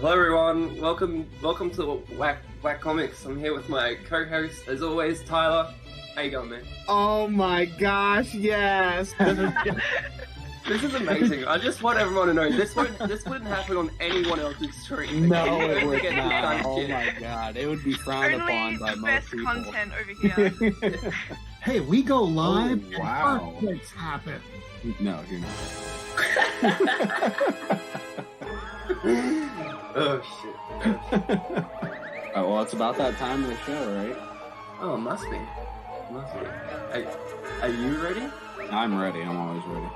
Hello everyone, welcome to Whack Comics. I'm here with my co-host, as always, Tyler. How you going, man? Oh my gosh, yes! This is amazing. I just want everyone to know this wouldn't happen on anyone else's stream. No, it would not. Oh my god, it would be frowned upon by most people. Only the best content over here. Hey, we go live Oh, wow. and earthquakes happen. No, you're not. Oh shit. Oh, well, it's about that time of the show, right? Oh, must be. Hey, are you ready? I'm ready. I'm always ready.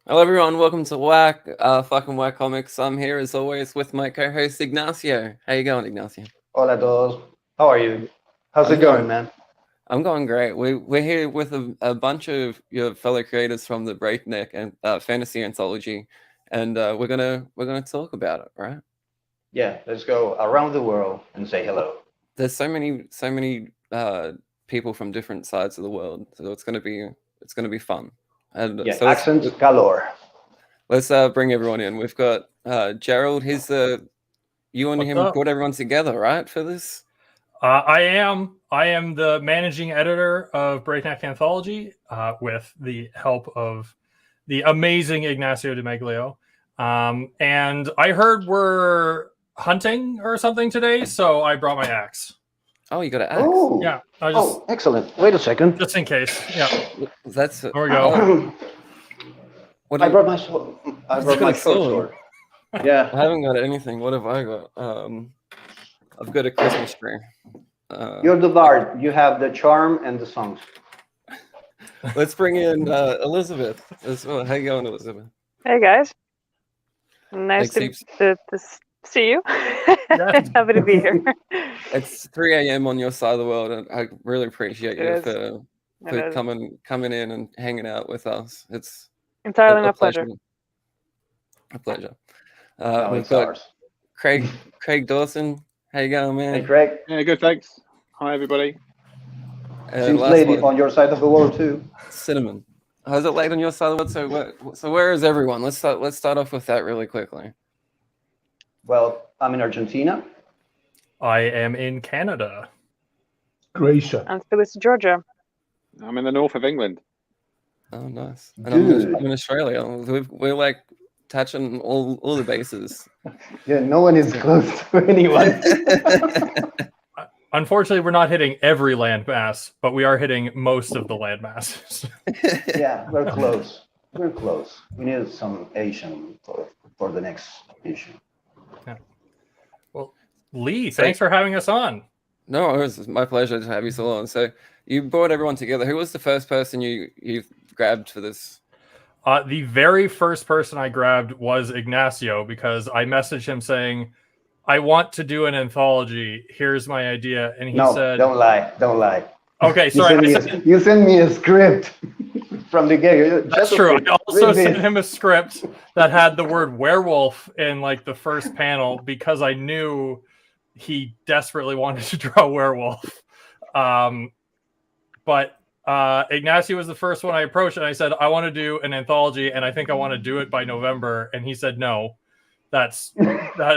Hello everyone, welcome to Whack Comics. I'm here as always with my co-host Ignacio. How you going, Ignacio? Hola todos. How are you? How's it going, man? I'm going great. We're here with a bunch of your fellow creators from the Breakneck and Fantasy Anthology, and we're gonna talk about it, right? Yeah, let's go around the world and say hello. There's so many people from different sides of the world, so it's gonna be fun. And Yeah, so accents galore. Let's bring everyone in. We've got Gerald. He's you and him put everyone together, right, for this? I am the managing editor of Breakneck Anthology with the help of the amazing Ignacio Di Meglio. And I heard we're hunting or something today, so I brought my axe. Oh, you got an axe? Oh, Yeah. excellent. Wait a second. Just in case. Yeah. That's There we go. What I brought my sword. I brought my sword. Yeah. I haven't got anything. What have I got? I've got a Christmas tree. You're the bard. You have the charm and the songs. Let's bring in Elisabeth as well. How you going, Elisabeth? Hey guys, nice to see you. Happy to be here. It's 3 a.m. on your side of the world, and I really appreciate you for coming in and hanging out with us. It's entirely my pleasure. A pleasure. We've got Craig Dawson. How you going, man? Hey, Craig. Yeah, good, thanks. Hi, everybody. Seems lady on your side of the world too. Sinnerman. How's it late on your side of the world? So where is everyone? Let's start off with that really quickly. Well, I'm in Argentina. I am in Canada. Gracia. I'm Phyllis, Georgia. I'm in the north of England. Oh, nice. And I'm in Australia. We're like touching all the bases. Yeah, no one is close to anyone. Unfortunately, we're not hitting every landmass, but we are hitting most of the landmasses. Yeah, we're close. We're close. We need some Asian for the next issue. Yeah. Well, Lee, thanks for having us on. No, it was my pleasure to have you so on. So you brought everyone together. Who was the first person you grabbed for this? The very first person I grabbed was Ignacio, because I messaged him saying, I want to do an anthology. Here's my idea. And he said... don't lie. Okay, sorry. You sent me a script from the game. That's true. I also sent him a script that had the word werewolf in like the first panel, because I knew he desperately wanted to draw werewolf. But Ignacio was the first one I approached, and I said, I want to do an anthology, and I think I want to do it by November. And he said, no, that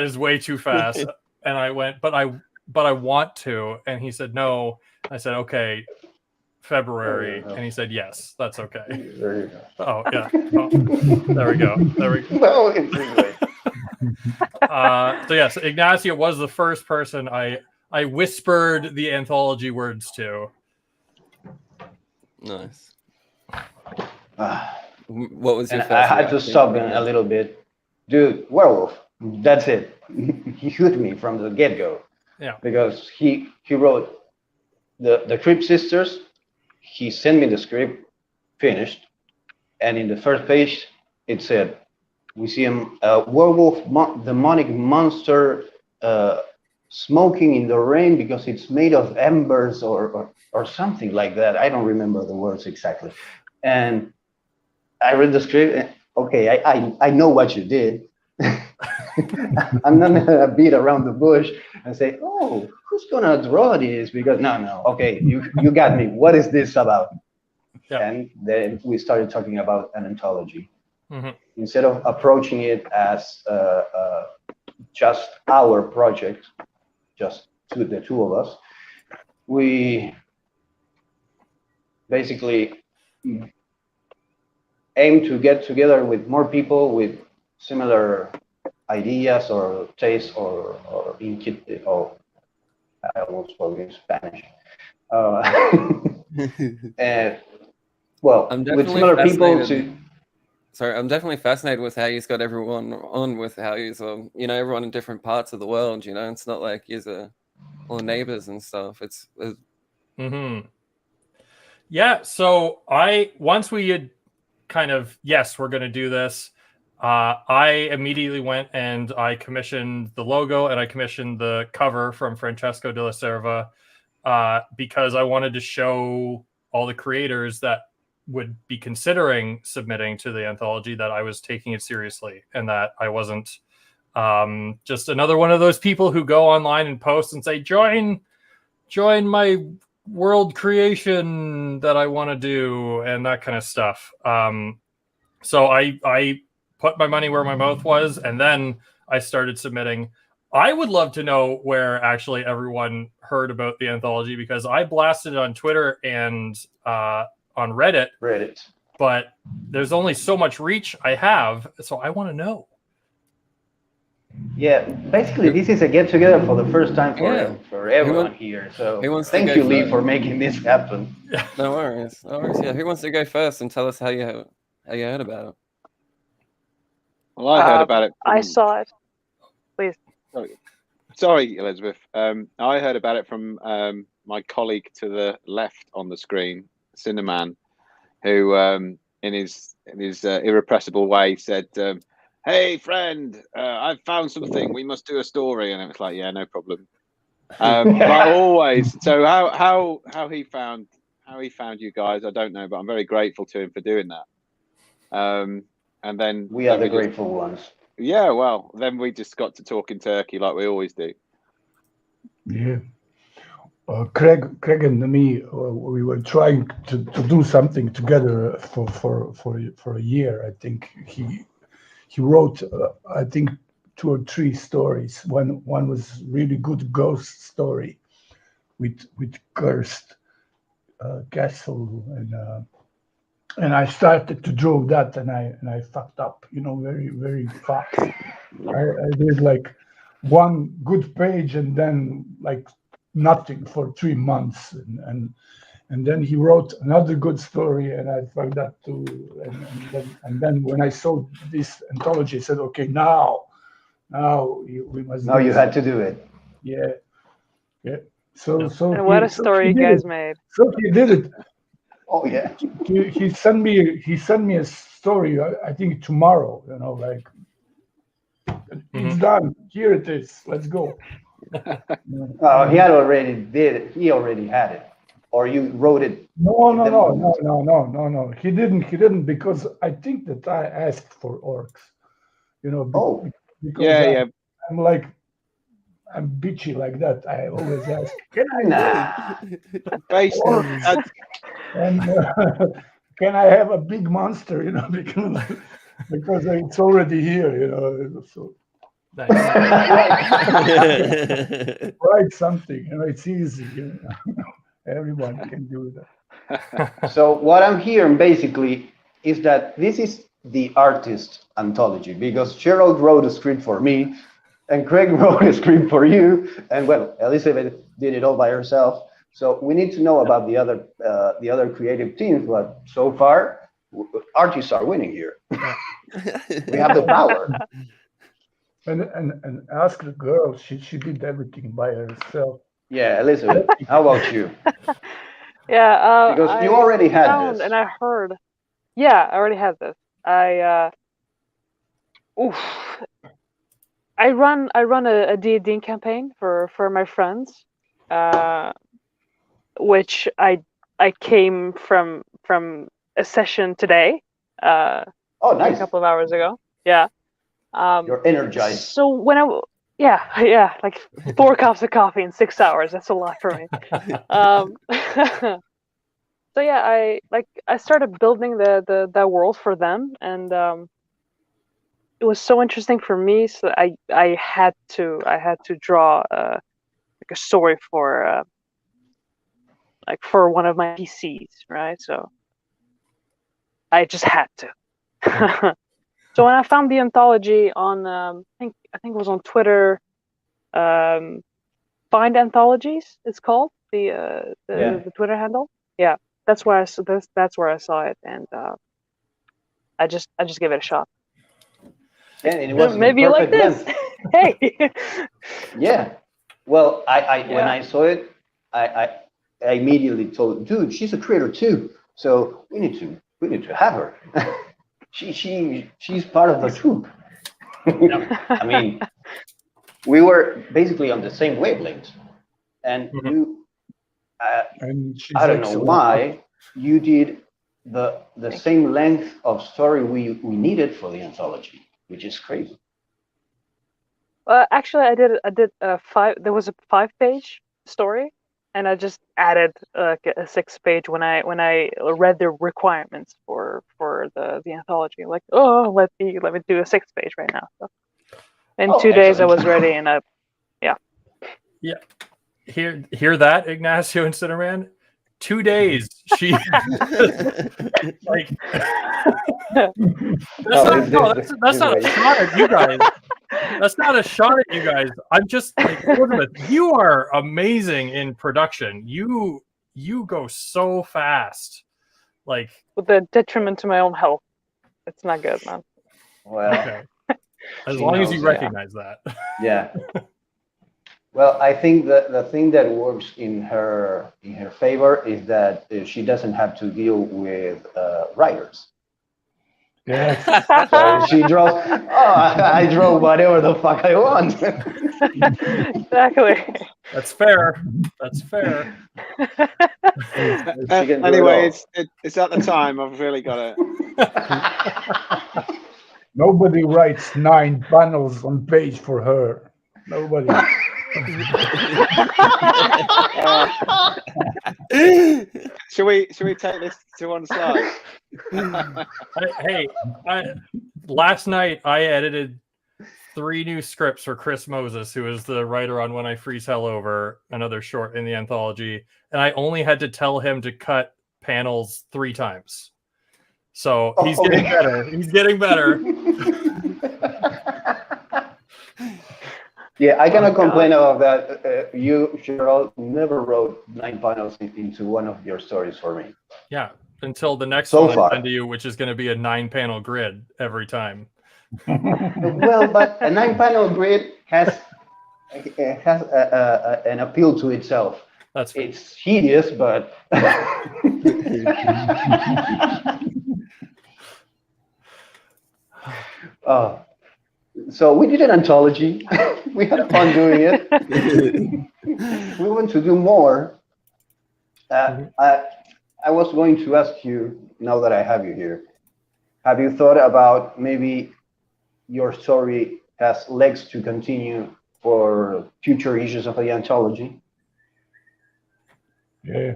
is way too fast. And I went, but I want to. And he said, no. I said, okay, February. And he said, yes, that's okay. There you go. Oh, yeah. Oh, there we go. Well, anyway. So yes, Ignacio was the first person I whispered the anthology words to. Nice. What was your first I had to stop him a little bit. Dude, werewolf. That's it. He hooked me from the get-go. Yeah. Because he wrote the Crypt Sisters. He sent me the script, finished, and in the first page it said, we see a werewolf demonic monster smoking in the rain because it's made of embers or something like that. I don't remember the words exactly. And I read the script, and okay, I know what you did. I'm not gonna beat around the bush and say, oh, who's gonna draw this? Because no, okay, you got me. What is this about? Yeah. And then we started talking about an anthology. Mm-hmm. Instead of approaching it as just our project, just the two of us, we basically aim to get together with more people with similar ideas or tastes or I almost spoke in Spanish. And well, with similar people to. Sorry, I'm definitely fascinated with how he's got everyone on, with how he's, everyone in different parts of the world. It's not like he's all neighbors and stuff. It's. Yeah. So once we had kind of, yes, we're going to do this. I immediately went and I commissioned the logo and I commissioned the cover from Francesco de la Serva because I wanted to show all the creators that would be considering submitting to the anthology that I was taking it seriously and that I wasn't just another one of those people who go online and post and say, join my world creation that I want to do and that kind of stuff. So I put my money where my mouth was, and then I started submitting. I would love to know where actually everyone heard about the anthology, because I blasted it on Twitter and on Reddit. But there's only so much reach I have, so I want to know. Yeah, basically this is a get-together for the first time for everyone here. So thank you, Lee, for making this happen. No worries. Yeah, who wants to go first and tell us how you heard about it? Well, I heard about it. I saw it. Please. Sorry, Elizabeth. I heard about it from my colleague to the left on the screen, Sinnerman, who, in his irrepressible way, said, "Hey, friend, I've found something. We must do a story." And it was like, "Yeah, no problem." But always. So how he found you guys, I don't know, but I'm very grateful to him for doing that. And then we are the grateful ones. Yeah, well, then we just got to talk in Turkey like we always do. Yeah. Craig and me, we were trying to do something together for a year. I think he wrote, I think 2 or 3 stories. One was really good ghost story with cursed castle, and I started to draw that, and I fucked up, very, very fast. I did like 1 good page and then like nothing for 3 months, and then he wrote another good story, and I fucked that too. And then when I saw this anthology, I said, okay, now we must. Now you had to do it. Yeah. So and what a story you guys made. So he did it. Oh yeah. He sent me a story. I think tomorrow. Like it's done. Here it is. Let's go. He already had it, or you wrote it. No. He didn't, because I think that I asked for orcs. Because I'm bitchy like that. I always ask, can I and can I have a big monster? Because it's already here. So write something. It's easy. Everyone can do that. So what I'm hearing basically is that this is the artist anthology, because Gerald wrote a script for me, and Craig wrote a script for you, and well, Elisabeth did it all by herself. So we need to know about the other creative teams, but so far, artists are winning here. We have the power. And ask the girl. She did everything by herself. Yeah, Elisabeth, how about you? Yeah, because you already had this, and I heard. Yeah, I already had this. I run a D&D campaign for my friends, which I came from a session today. Oh, nice. A couple of hours ago. Yeah. You're energized. So when like 4 cups of coffee in 6 hours. That's a lot for me. So yeah, I started building the world for them, and was so interesting for me. So I had to draw like a story for for one of my PCs, right? So I just had to. So when I found the anthology on, I think it was on Twitter, Find Anthologies, it's called the Twitter handle. Yeah, that's where I saw it, and I just gave it a shot. Yeah, and it was maybe you like this. Hey. Yeah. Well, when I saw it, I immediately told, dude, she's a creator too, so we need to have her. She's part of the troupe. I mean, we were basically on the same wavelength, and you, I don't know why you did the same length of story we needed for the anthology, which is crazy. Actually, I did a 5. There was a 5-page story, and I just added a 6-page when I read the requirements for the anthology. Like, oh, let me do a 6-page right now. So in 2 days, I was ready, and yeah. Hear that, Ignacio and Sinnerman? 2 days. She like that's not a shot at you guys. That's not a shot at you guys. I'm just like, Elizabeth, you are amazing in production. You go so fast. Like, with the detriment to my own health. It's not good, man. Well, okay. As long as you recognize that. Yeah. Well, I think the thing that works in her favor is that she doesn't have to deal with writers. Yeah. So she draws. I draw whatever the fuck I want. Exactly. That's fair. That's fair. Anyway, it's at the time. I've really got it. Nobody writes 9 panels on page for her. Nobody. Should we take this to one slide? Hey, last night I edited 3 new scripts for Chris Moses, who is the writer on When I Freeze Hell Over, another short in the anthology, and I only had to tell him to cut panels 3 times. So he's getting better. He's getting better. Yeah, I cannot complain about that. You, Gerald, never wrote 9 panels into one of your stories for me. Yeah, until the next So one far. I send to you, which is going to be a 9-panel grid every time. Well, but a 9-panel grid has an appeal to itself. It's hideous, but so we did an anthology. We had fun doing it. We want to do more. I was going to ask you, now that I have you here, have you thought about maybe your story has legs to continue for future issues of the anthology? Yeah.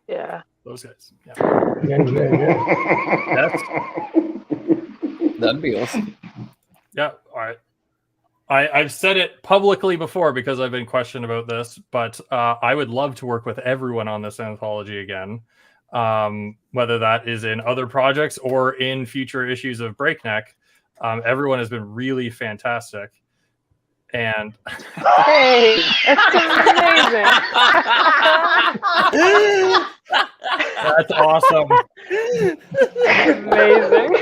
Yeah. Those guys. Yeah. Yeah. That'd be awesome. Yeah. All right. I've said it publicly before because I've been questioned about this, but I would love to work with everyone on this anthology again, whether that is in other projects or in future issues of Breakneck. Everyone has been really fantastic. And hey, that's amazing. That's awesome. Amazing.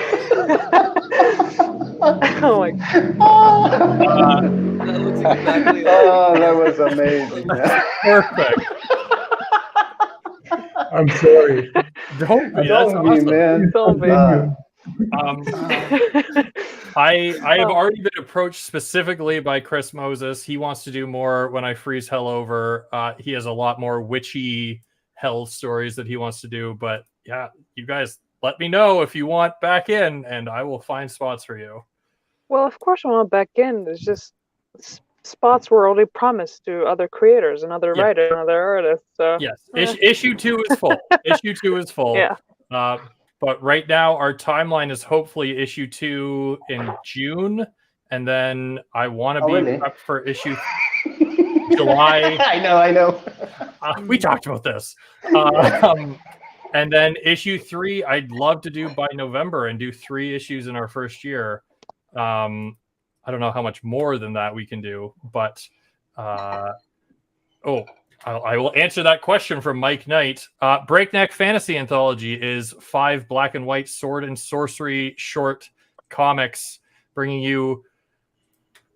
Oh my God. That looks exactly like that was amazing. Perfect. I'm sorry. Don't be, that's awesome. Man. Don't be. I have already been approached specifically by Chris Moses. He wants to do more When I Freeze Hell Over. He has a lot more witchy hell stories that he wants to do. But yeah, you guys let me know if you want back in, and I will find spots for you. Well, of course I want back in. There's just spots were already promised to other creators and other writers and other artists. So yes, issue 2 is full. Issue 2 is full. Yeah. But right now, our timeline is hopefully issue 2 in June, and then I want to be really? prepped for issue July. I know. We talked about this. And then issue 3, I'd love to do by November and do 3 issues in our first year. I don't know how much more than that we can do, but I will answer that question from Mike Knight. Breakneck Fantasy Anthology is 5 black and white sword and sorcery short comics, bringing you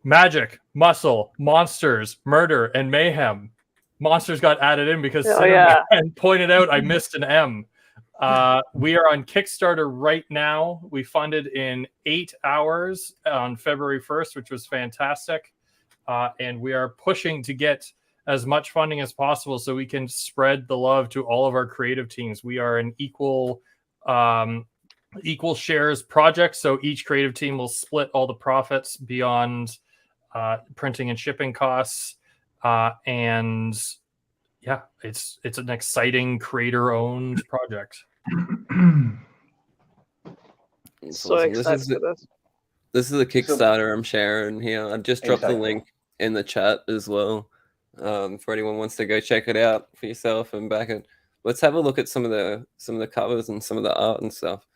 magic, muscle, monsters, murder, and mayhem. Monsters got added in because Sinnerman pointed out I missed an M. We are on Kickstarter right now. We funded in 8 hours on February 1st, which was fantastic. And we are pushing to get as much funding as possible so we can spread the love to all of our creative teams. We are an equal shares project, so each creative team will split all the profits beyond printing and shipping costs. And yeah, it's an exciting creator-owned project. So excited for this. This is a Kickstarter I'm sharing here. I just dropped the link in the chat as well. For anyone who wants to go check it out for yourself and back it. Let's have a look at some of the covers and some of the art and stuff.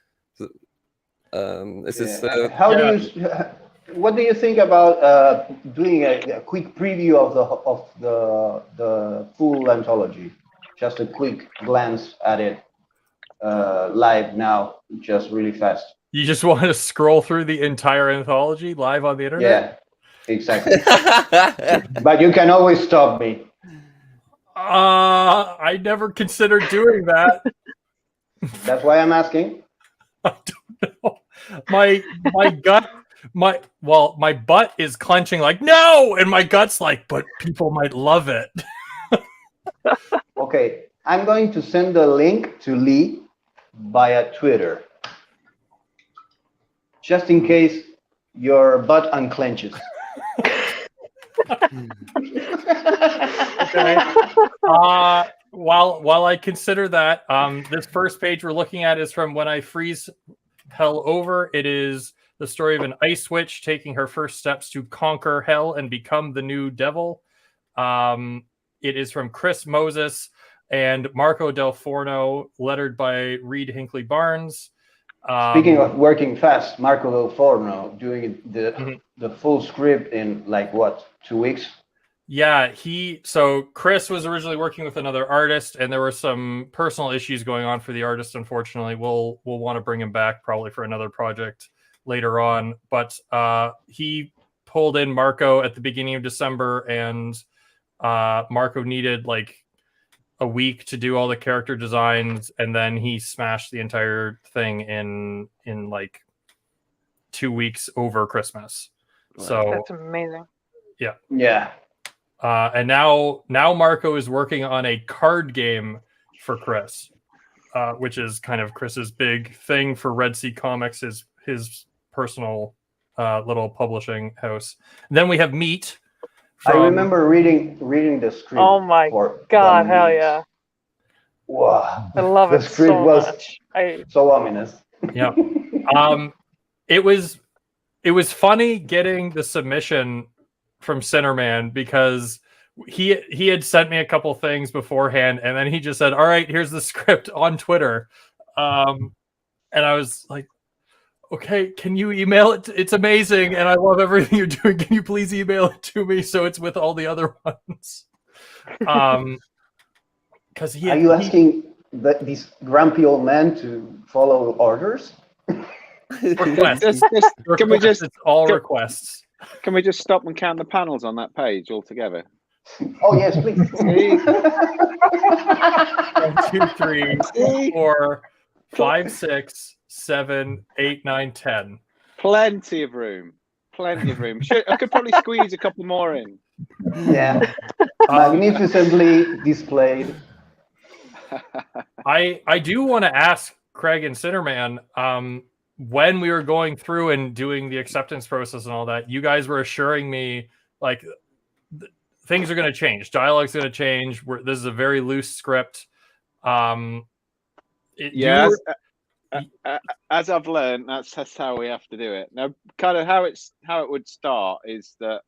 What do you think about doing a quick preview of the full anthology? Just a quick glance at it live now, just really fast. You just want to scroll through the entire anthology live on the internet? Yeah, exactly. But you can always stop me. I never considered doing that. That's why I'm asking. I don't know. My gut. My butt is clenching like, no! And my gut's like, but people might love it. Okay, I'm going to send the link to Lee via Twitter. Just in case your butt unclenches. Okay. While I consider that, this first page we're looking at is from When I Freeze Hell Over. It is the story of an ice witch taking her first steps to conquer hell and become the new devil. It is from Chris Moses and Marco Del Forno, lettered by Reed Hinckley Barnes. Speaking of working fast, Marco Del Forno doing the full script in like what, 2 weeks? Yeah, so Chris was originally working with another artist, and there were some personal issues going on for the artist. Unfortunately, we'll want to bring him back probably for another project later on. But he pulled in Marco at the beginning of December, and Marco needed like a week to do all the character designs, and then he smashed the entire thing in like 2 weeks over Christmas. Wow. So That's amazing. Yeah. And now Marco is working on a card game for Chris, which is kind of Chris's big thing for Red Sea Comics, his personal little publishing house. And then we have Meat. I remember reading the script. Oh my god, hell yeah. Wow. I love it so much. So ominous. Yeah. It was funny getting the submission from Sinnerman because he had sent me a couple things beforehand, and then he just said, all right, here's the script on Twitter. And I was like, okay, can you email it? It's amazing, and I love everything you're doing. Can you please email it to me so it's with all the other ones? Because Are you asking this grumpy old man to follow orders? Requests. Can we just it's all requests? Can we just stop and count the panels on that page altogether? Oh yes, please. 1, 2, 3, 4, 5, 6, 7, 8, 9, 10. Plenty of room. Plenty of room. I could probably squeeze a couple more in. Yeah. Magnificently displayed. I do want to ask Craig and Sinnerman, when we were going through and doing the acceptance process and all that, you guys were assuring me like things are going to change, dialogue's going to change. This is a very loose script. as I've learned, that's how we have to do it. Now, kind of how it would start is that.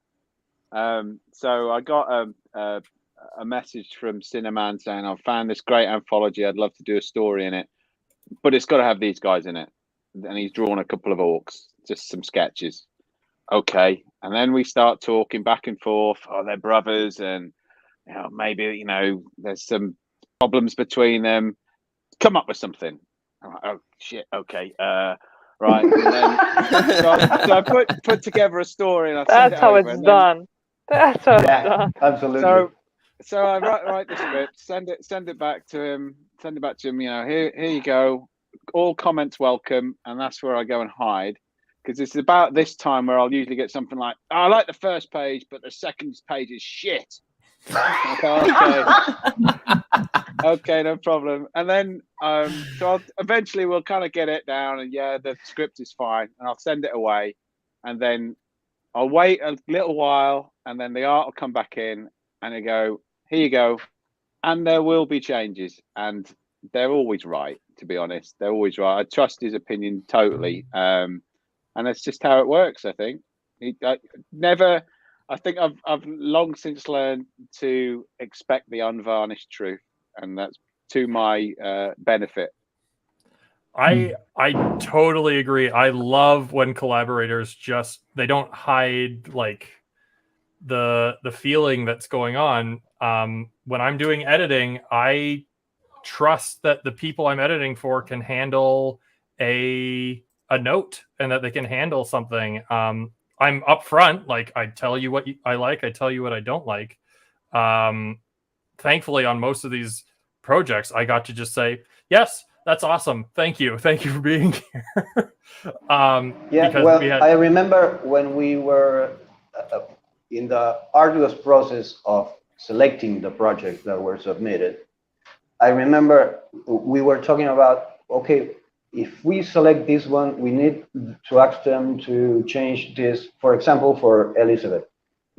So I got a message from Sinnerman saying I've found this great anthology. I'd love to do a story in it, but it's got to have these guys in it. And he's drawn a couple of orcs, just some sketches. Okay, and then we start talking back and forth. Oh, they're brothers, and maybe there's some problems between them. Come up with something. Oh shit. Okay. Right. And then, so I put together a story, and that's how it's done. That's how it's done. Absolutely. So I write the script, send it back to him. Here you go. All comments welcome, and that's where I go and hide, because it's about this time where I'll usually get something like, oh, I like the first page, but the second page is shit. Okay, no problem. And then so eventually we'll kind of get it down, and the script is fine, and I'll send it away, and then I'll wait a little while, and then the art will come back in, and I go, here you go, and there will be changes, and they're always right. To be honest, they're always right. I trust his opinion totally, and that's just how it works. I think I think I've long since learned to expect the unvarnished truth, and that's to my benefit. I totally agree. I love when collaborators they don't hide like the feeling that's going on. When I'm doing editing, I trust that the people I'm editing for can handle a note, and that they can handle something. I'm upfront, like I tell you what I like, I tell you what I don't like. Thankfully, on most of these projects, I got to just say, yes, that's awesome. Thank you for being here. I remember when we were in the arduous process of selecting the projects that were submitted. I remember we were talking about, okay, if we select this one, we need to ask them to change this. For example, for Elisabeth,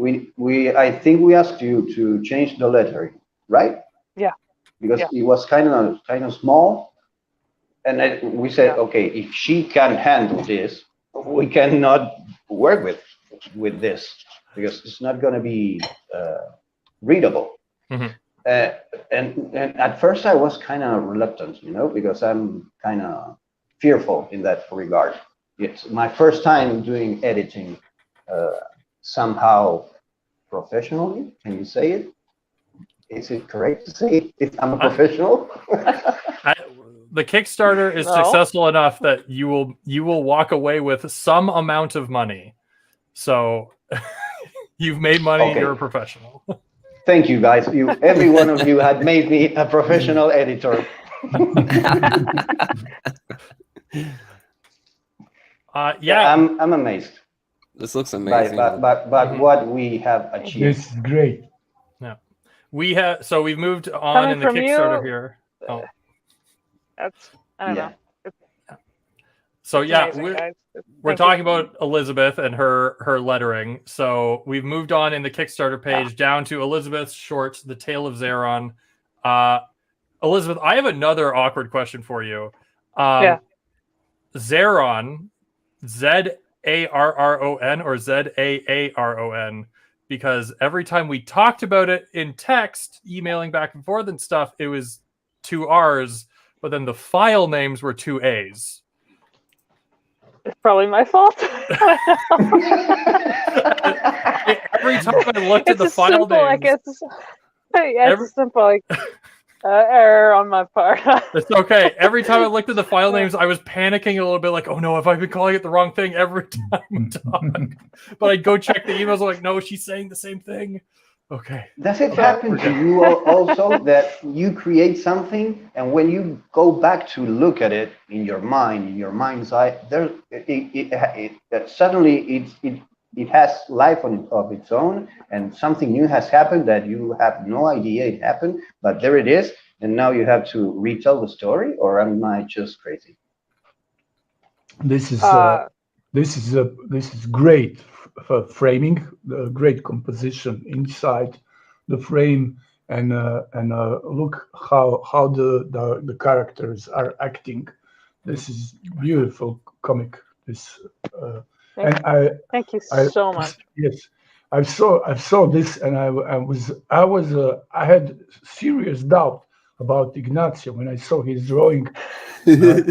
I think we asked you to change the lettering, right? Yeah. Because it was kind of small, and we said, okay, if she can handle this, we cannot work with this, because it's not going to be readable. Mm-hmm. And at first I was kind of reluctant, because I'm kind of fearful in that regard. It's my first time doing editing somehow professionally. Can you say it? Is it correct to say if I'm a professional? The Kickstarter is successful enough that you will walk away with some amount of money. So you've made money. Okay. You're a professional. Thank you, guys. Every one of you had made me a professional editor. I'm amazed. This looks amazing. But what we have achieved. This is great. Yeah, we've moved on in the Kickstarter here. Oh, that's I don't know. So we're talking about Elisabeth and her lettering. So we've moved on in the Kickstarter page down to Elisabeth's short, The Tale of Zeron. Elisabeth, I have another awkward question for you. Zeron, Z-A-R-R-O-N or Z-A-A-R-O-N? Because every time we talked about it in text, emailing back and forth and stuff, it was 2 R's, but then the file names were 2 A's. It's probably my fault. Every time I looked at the file names, it's simple. Like error on my part. It's okay. Every time I looked at the file names, I was panicking a little bit, like, "Oh no, have I been calling it the wrong thing every time we talk?" But I'd go check the emails. I'm like, "No, she's saying the same thing." Okay. Does it happen to you also that you create something, and when you go back to look at it in your mind's eye, suddenly it has life of its own, and something new has happened that you have no idea it happened, but there it is, and now you have to retell the story? Or am I just crazy? This is great for framing, great composition inside the frame, and look how the characters are acting This is beautiful comic. This and I Thank you so much. Yes, I saw this, and I had serious doubt about Ignacio when I saw his drawing. Don't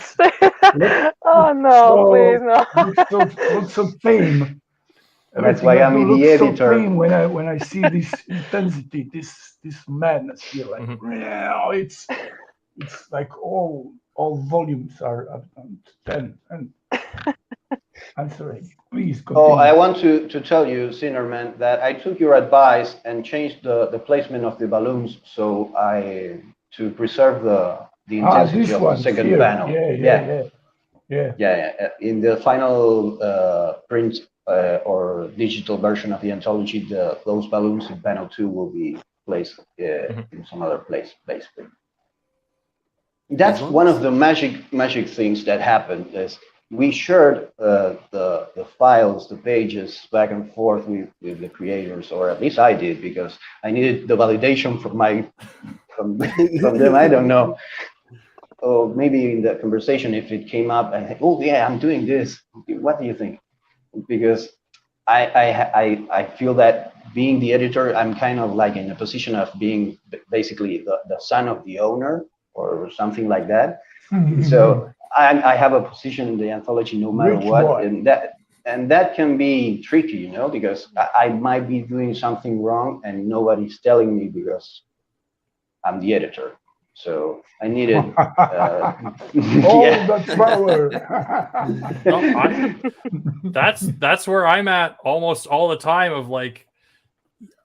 say oh no, please no. Looks so tame. That's why I'm the editor. So tame when I see this intensity, this madness here. Like it's like all volumes are up on 10. And I'm sorry. Please continue. Oh, I want to tell you, Sinnerman, that I took your advice and changed the placement of the balloons to preserve the intensity of the second panel. Yeah. In the final print or digital version of the anthology, those balloons in panel 2 will be placed in some other place, basically. That's one of the magic things that happened. Is we shared the files, the pages back and forth with the creators, or at least I did, because I needed the validation from them. I don't know. Or maybe in the conversation, if it came up, I think, oh yeah, I'm doing this. What do you think? Because I feel that being the editor, I'm kind of like in a position of being basically the son of the owner or something like that. So I have a position in the anthology no matter what, and that can be tricky, because I might be doing something wrong and nobody's telling me because I'm the editor. So I needed that's power. That's where I'm at almost all the time. Of like,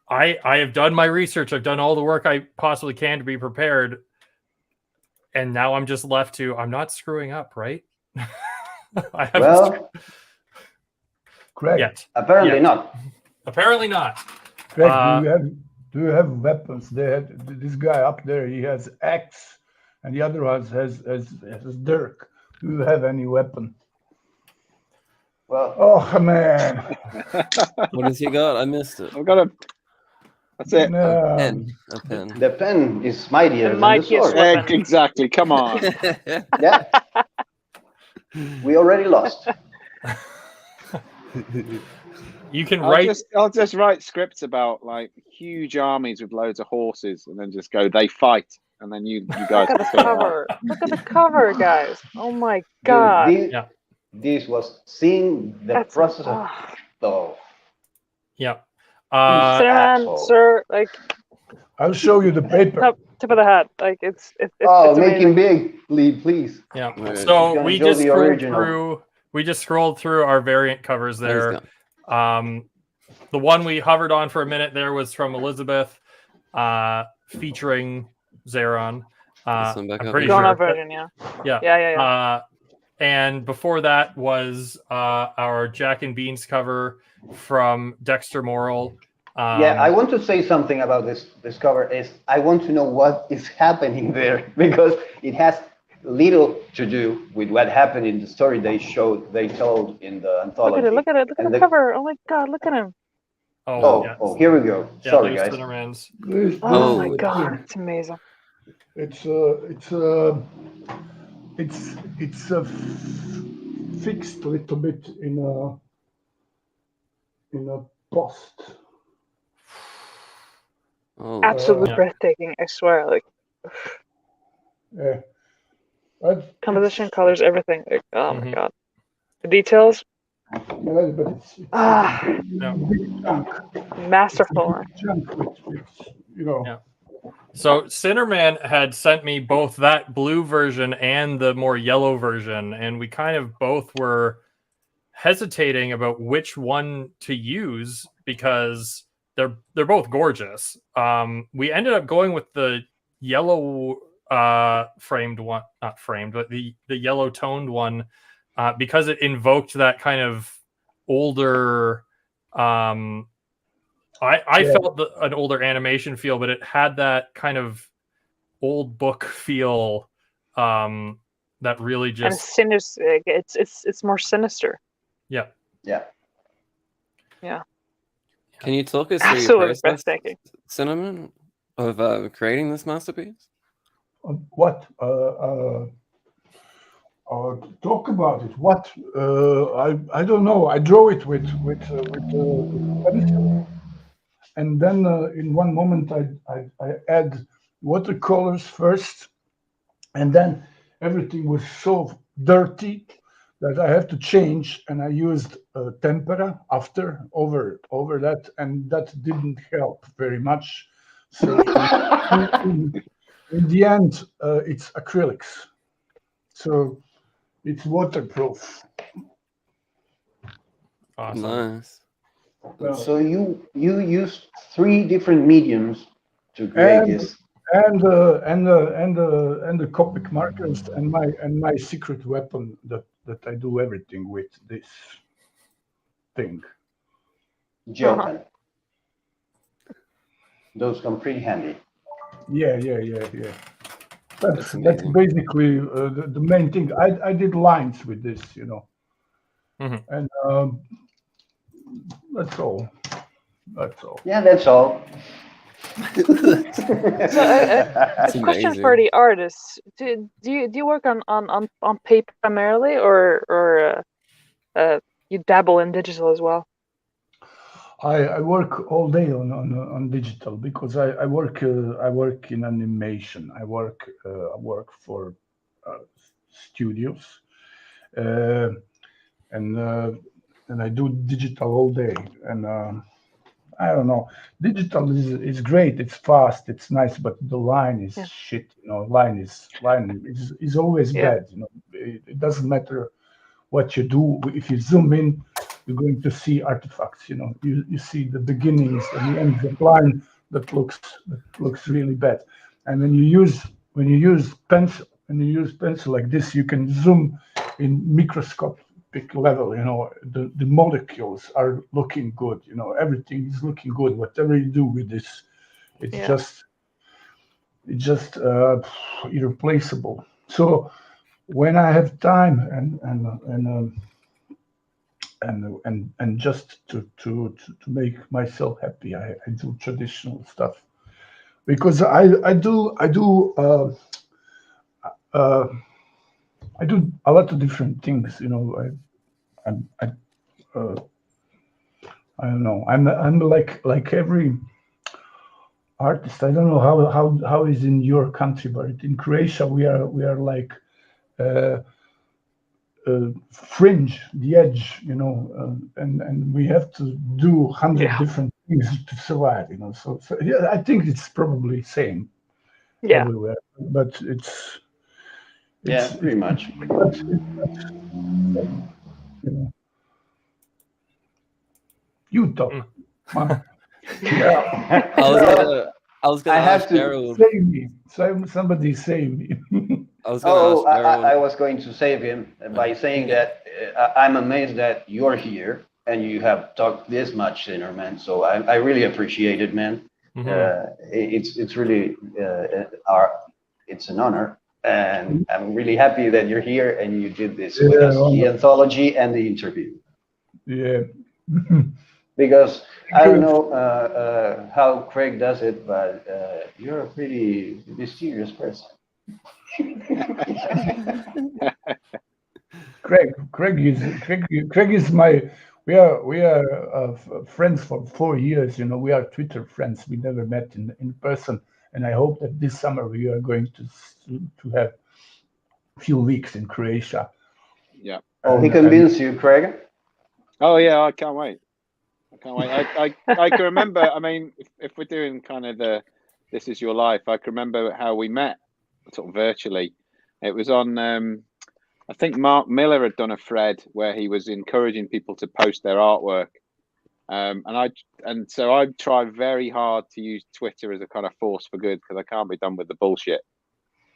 I have done my research. I've done all the work I possibly can to be prepared. And now I'm just left to, I'm not screwing up, right? Craig, apparently not. Apparently not. Craig, do you have weapons? This guy up there, he has axe, and the other one has dirk. Do you have any weapon? Well, oh man, what has he got? I missed it. I've got a. That's it. No. A pen. The pen is mightier than the sword. Exactly. Come on. Yeah. We already lost. You can write. I'll just write scripts about like huge armies with loads of horses, and then just go. They fight, and then you guys. Look at the cover. Look at the cover, guys. Oh my god. Dude, this was seeing the process of. Oh. Yeah. Sir, like. I'll show you the paper. Tip of the hat, like it's make him big, please. Yeah. So we just scrolled through our variant covers there. The one we hovered on for a minute there was from Elisabeth, featuring Zeron. I'm pretty sure. Version, yeah. And before that was our Jack and Beans cover from Dexter Morrill. I want to say something about this cover. I want to know what is happening there, because it has little to do with what happened in the story they told in the anthology. Look at it. Look at the cover. Oh my god, look at him. Oh, here we go. Yeah, sorry, guys. Oh my god, it's amazing. It's fixed a little bit in a post. Absolutely breathtaking, I swear. Like, yeah. Composition, colors, everything. Like, oh my god, the details. Yeah, but it's masterful. Yeah. So Sinnerman had sent me both that blue version and the more yellow version, and we kind of both were hesitating about which one to use because they're both gorgeous. We ended up going with the yellow framed one, not framed, but the yellow toned one because it invoked that kind of older. I felt an older animation feel, but it had that kind of old book feel that really just and sinister. It's more sinister. Yeah. Can you talk us through your process, Sinnerman, of creating this masterpiece? What? Talk about it. What? I don't know. I draw it with pencil, and then in one moment I add watercolors first, and then everything was so dirty that I have to change, and I used tempera after over that, and that didn't help very much. So in the end, it's acrylics, so it's waterproof. Awesome. Nice. Well, So you used 3 different mediums to create this. and the Copic markers and my secret weapon that I do everything with, this thing. Gel pen. Those come pretty handy. Yeah. That's amazing. basically the main thing. I did lines with this, and that's all. That's all. Yeah, that's all. So a question for the artists: Do you work on paper primarily, or you dabble in digital as well? I work all day on digital because I work in animation. I work for studios, and I do digital all day. And I don't know. Digital is great. It's fast. It's nice, but the line is shit. Line is always bad. It doesn't matter what you do. If you zoom in, you're going to see artifacts. You see the beginnings and the ends of line that looks really bad. And when you use pencil like this, you can zoom in microscopic level. The molecules are looking good. Everything is looking good. Whatever you do with this, it's just irreplaceable. So when I have time and just to make myself happy, I do traditional stuff, because I do a lot of different things. I don't know. I'm like every artist. I don't know how is in your country, but in Croatia we are like fringe, the edge, and we have to do 100 different things to survive, So yeah, I think it's probably same everywhere, but it's pretty much. You talk. I was gonna ask Gerald. Save me. Somebody save me. I was gonna ask Gerald. I was going to save him by saying that I'm amazed that you're here and you have talked this much, Sinnerman. So I really appreciate it, man. It's really it's an honor, and I'm really happy that you're here and you did this with us, the anthology and the interview. Yeah. Because I don't know how Craig does it, but you're a pretty mysterious person. Craig is my. We are friends for 4 years. We are Twitter friends. We never met in person, and I hope that this summer we are going to have a few weeks in Croatia. Yeah. Oh, he convinced you, Craig? Oh yeah, I can't wait. I can remember. I mean, if we're doing kind of This Is Your Life, I can remember how we met, sort of virtually. It was on. I think Mark Miller had done a thread where he was encouraging people to post their artwork, and so I tried very hard to use Twitter as a kind of force for good, because I can't be done with the bullshit.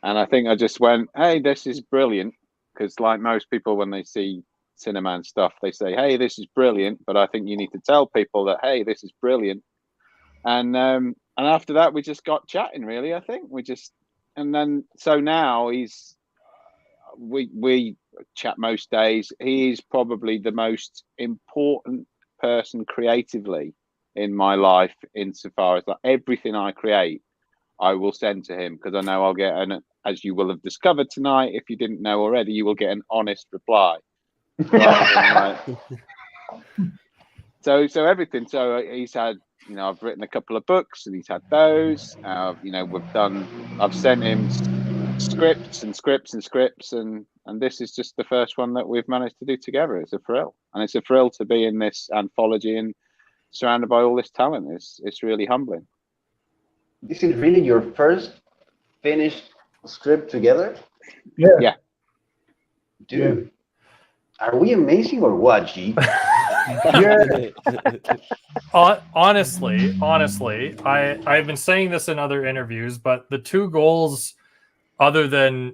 And I think I just went, "Hey, this is brilliant," because like most people, when they see Sinnerman stuff, they say, "Hey, this is brilliant," but I think you need to tell people that, "Hey, this is brilliant." And after that, we just got chatting. Really, I think and then so now we chat most days. He is probably the most important person creatively in my life, insofar as that everything I create, I will send to him, because I know I'll get an, as you will have discovered tonight, if you didn't know already, you will get an honest reply. So everything. So he's had, you know, I've written a couple of books, and he's had those. You know, I've sent him scripts, and this is just the first one that we've managed to do together. It's a thrill, and it's a thrill to be in this anthology and surrounded by all this talent. It's really humbling. This is really your first finished script together? Yeah. Dude, are we amazing or what, G? Honestly, I've been saying this in other interviews, but the two goals, other than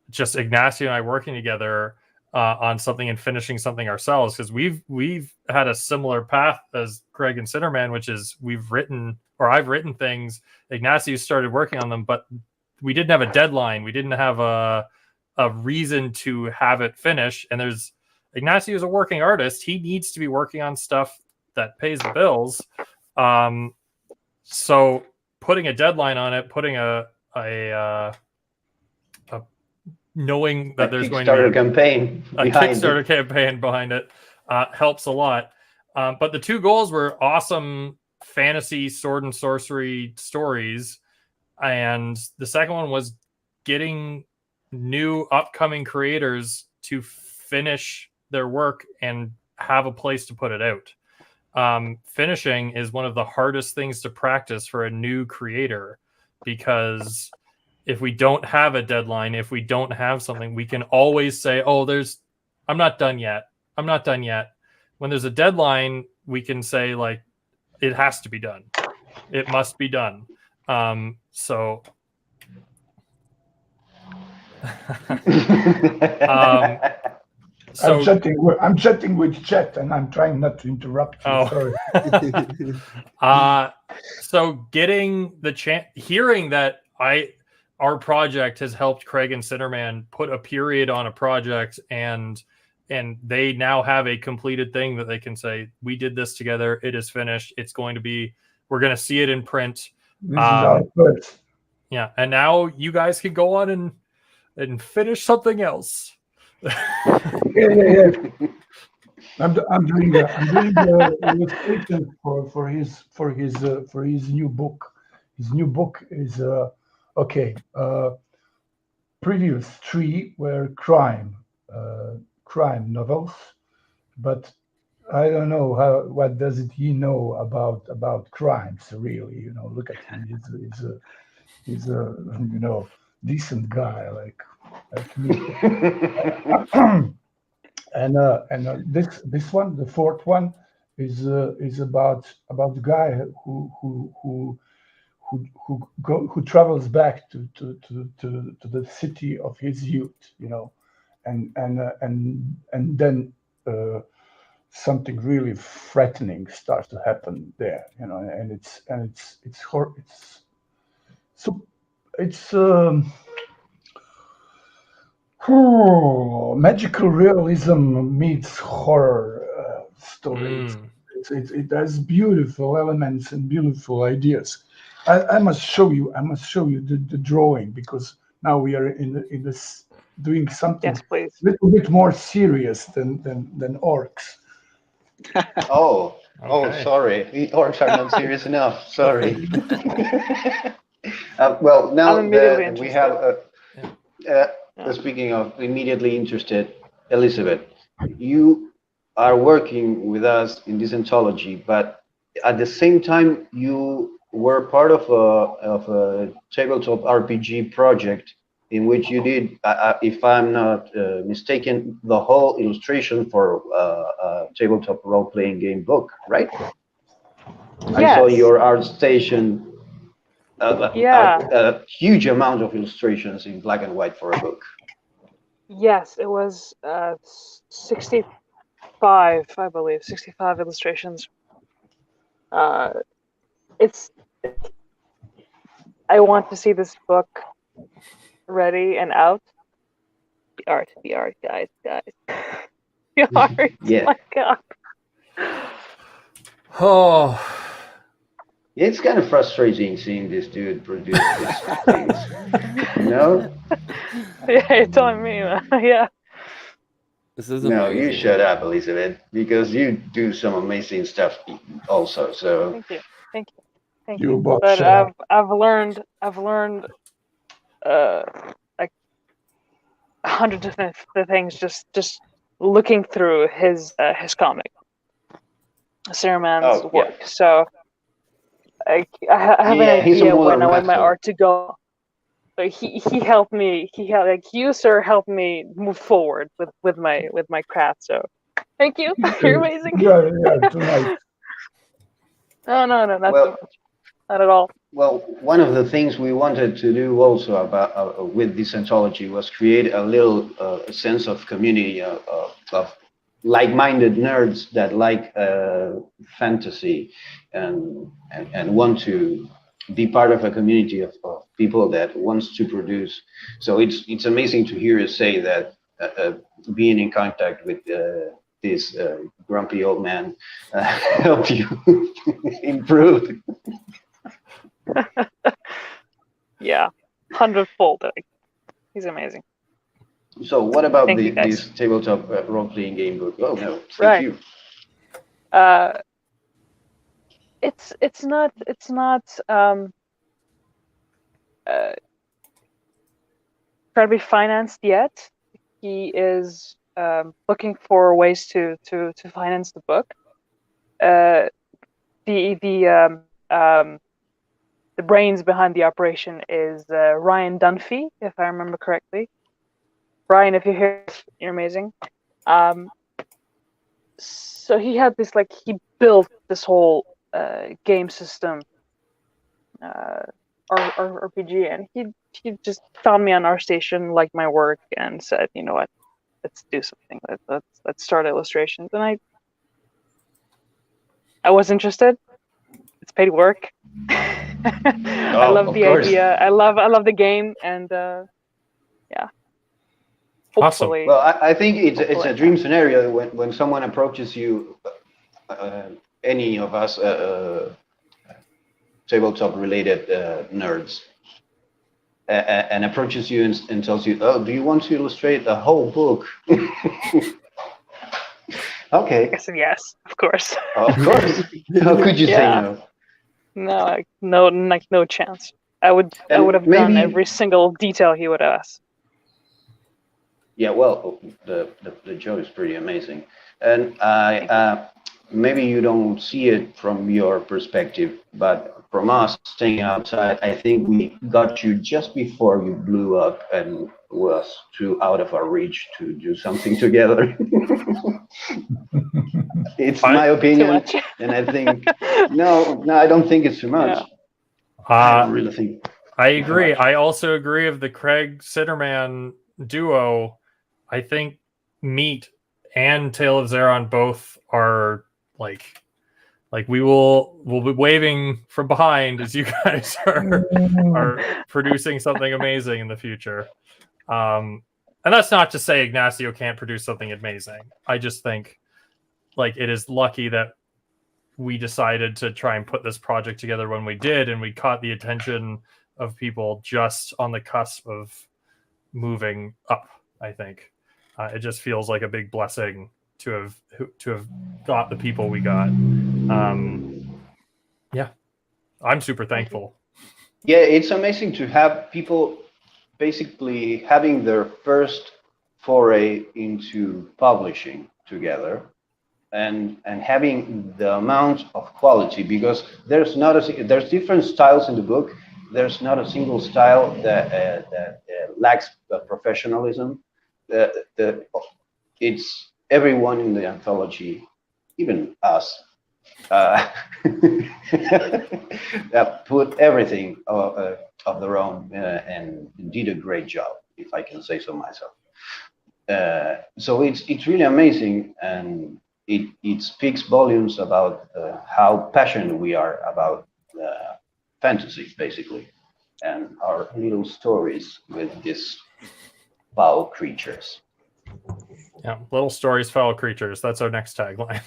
just Ignacio and I working together on something and finishing something ourselves, because we've had a similar path as Craig and Sinnerman, which is I've written things, Ignacio started working on them, but we didn't have a deadline. We didn't have a reason to have it finished. And Ignacio is a working artist. He needs to be working on stuff that pays the bills. So putting a deadline on it, putting a knowing that there's going to be a Kickstarter campaign behind it helps a lot. But the two goals were awesome fantasy sword and sorcery stories, and the second one was getting new upcoming creators to finish their work and have a place to put it out. Finishing is one of the hardest things to practice for a new creator, because if we don't have a deadline, if we don't have something, we can always say, I'm not done yet. When there's a deadline, we can say, like, it has to be done. It must be done. So I'm chatting with chat, and I'm trying not to interrupt you. Sorry. So getting the hearing that our project has helped Craig and Sinnerman put a period on a project, and they now have a completed thing that they can say, we did this together. It is finished. We're going to see it in print. This is our first. Yeah. And now you guys can go on and finish something else. Yeah. I'm doing the illustration for his new book. His new book is previous three were crime novels, but I don't know what does he know about crimes, really. You know, look at him. He's a decent guy like me. and this one, the fourth one, is about the guy who travels back to the city of his youth, you know, and then something really threatening starts to happen there, you know, and it's magical realism meets horror story. It has beautiful elements and beautiful ideas. I must show you the drawing, because now we are in this doing something a little bit more serious than orcs. Oh, sorry. The orcs are not serious enough. Sorry. Well, now that we have, speaking of immediately interested, Elisabeth, you are working with us in this anthology, but at the same time, you were part of a tabletop RPG project in which you did, if I'm not mistaken, the whole illustration for a tabletop role-playing game book, right? Yes. I saw your art station, a huge amount of illustrations in black and white for a book. Yes, it was 65, I believe, 65 illustrations. I want to see this book ready and out. The art, guys. The art, yeah. my God. Oh, It's kind of frustrating seeing this dude produce these things. No? Yeah, you're telling me, man. Yeah. This is No, amazing. you shut up, Elisabeth, because you do some amazing stuff also. So Thank you. Thank you. Thank You you. both But shut up. I've learned like 100 different things just looking through his comic, Sinnerman's work. yeah. So I have an He's a idea more when I want my rascal. art to go. But he helped me. You, sir, helped me move forward with my craft. So thank you. You're amazing. Yeah, tonight. No, not too Well, much. Not at all. well, one of the things we wanted to do also about with this anthology was create a little sense of community of like-minded nerds that like fantasy and want to be part of a community of people that wants to produce. So it's amazing to hear you say that being in contact with this grumpy old man helped you improve. Yeah, 100-fold. Like, he's amazing. So what about Thank you, guys. this tabletop role-playing game book? Oh no, thank Right. you. It's not trying to be financed yet. He is looking for ways to finance the book. The brains behind the operation is Ryan Dunphy, if I remember correctly. Ryan, if you're here, you're amazing. So he had this, like, he built this whole game system, RPG, and he just found me on ArtStation, liked my work, and said, you know what, let's do something. Let's start illustrations. And I was interested. It's paid work. I love the idea. I love the game, and yeah. Hopefully. Awesome. Well, I think it's a dream scenario when someone approaches you, any of us tabletop related nerds, and approaches you and tells you, oh, do you want to illustrate a whole book? Okay. I said yes, of course. Of course. How could you say no? No, no chance. I would have done every single detail he would ask. Yeah, well, the joke is pretty amazing, and maybe you don't see it from your perspective, but from us staying outside, I think we got you just before you blew up and was too out of our reach to do something together. It's my opinion, and I think no, I don't think it's too much. Yeah. I don't really think. I agree. I also agree of the Craig Sinnerman duo. I think Meat and Tale of Zeron both are like we'll be waving from behind as you guys are producing something amazing in the future. And that's not to say Ignacio can't produce something amazing. I just think like it is lucky that we decided to try and put this project together when we did, and we caught the attention of people just on the cusp of moving up. I think it just feels like a big blessing to have got the people we got. Yeah, I'm super thankful. Yeah, it's amazing to have people basically having their first foray into publishing together, and having the amount of quality, because there's different styles in the book. There's not a single style that lacks professionalism. It's everyone in the anthology, even us, that put everything of their own and did a great job, if I can say so myself. So it's really amazing, and it speaks volumes about how passionate we are about fantasy, basically, and our little stories with these foul creatures. Yeah, little stories, foul creatures. That's our next tagline.